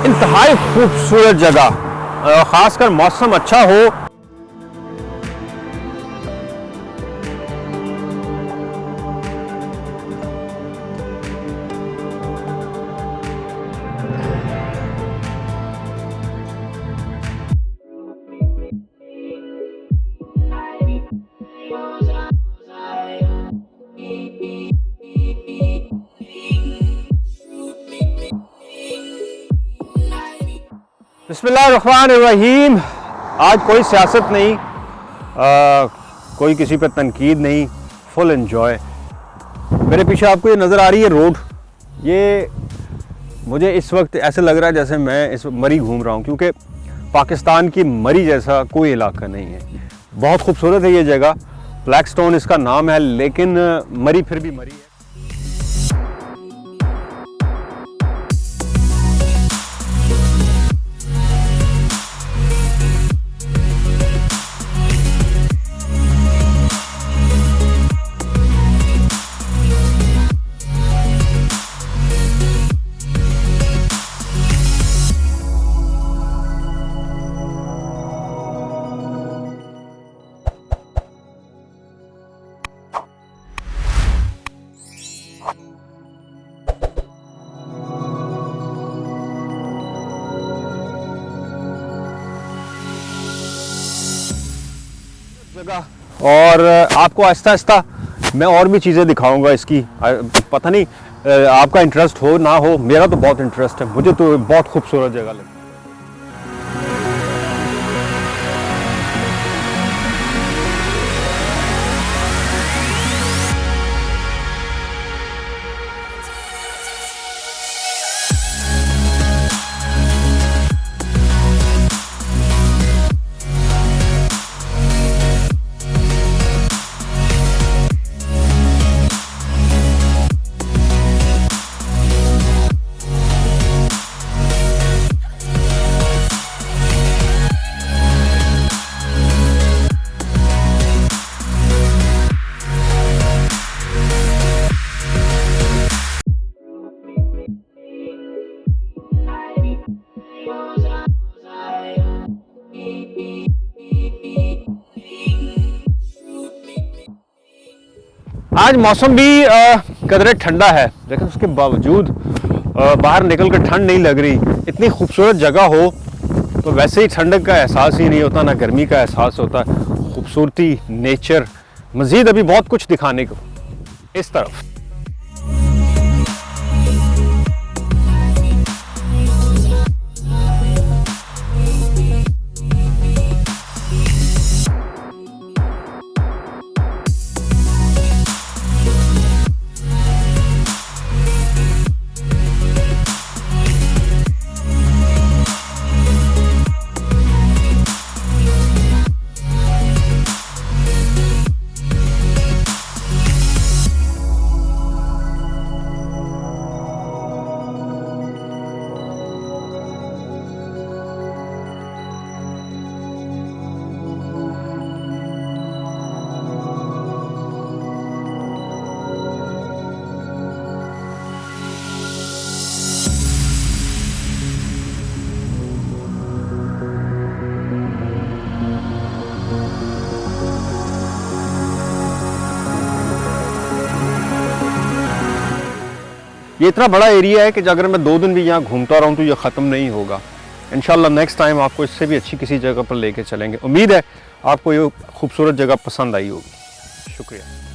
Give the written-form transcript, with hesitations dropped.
इंतहाई खूबसूरत जगह, खासकर मौसम अच्छा हो। बिस्मिल्लाहिर्रहमानिर्रहीम। आज कोई सियासत नहीं, कोई किसी पे तनकीद नहीं, फुल एंजॉय। मेरे पीछे आपको ये नज़र आ रही है रोड, ये मुझे इस वक्त ऐसे लग रहा है जैसे मैं इस मरी घूम रहा हूँ, क्योंकि पाकिस्तान की मरी जैसा कोई इलाका नहीं है। बहुत खूबसूरत है ये जगह, ब्लैक स्टोन इसका नाम है, लेकिन मरी फिर भी मरी है। जगह और आपको आहिस्ता आहिस्ता मैं और भी चीज़ें दिखाऊंगा इसकी। पता नहीं आपका इंटरेस्ट हो ना हो, मेरा तो बहुत इंटरेस्ट है, मुझे तो बहुत खूबसूरत जगह लगती है। आज मौसम भी कदरे ठंडा है, लेकिन उसके बावजूद बाहर निकल कर ठंड नहीं लग रही। इतनी खूबसूरत जगह हो तो वैसे ही ठंडक का एहसास ही नहीं होता, ना गर्मी का एहसास होता। खूबसूरती, नेचर, मज़ीद अभी बहुत कुछ दिखाने को इस तरफ। ये इतना बड़ा एरिया है कि अगर मैं 2 दिन भी यहाँ घूमता रहूँ तो ये ख़त्म नहीं होगा। इंशाल्लाह नेक्स्ट टाइम आपको इससे भी अच्छी किसी जगह पर लेके चलेंगे। उम्मीद है आपको ये खूबसूरत जगह पसंद आई होगी। शुक्रिया।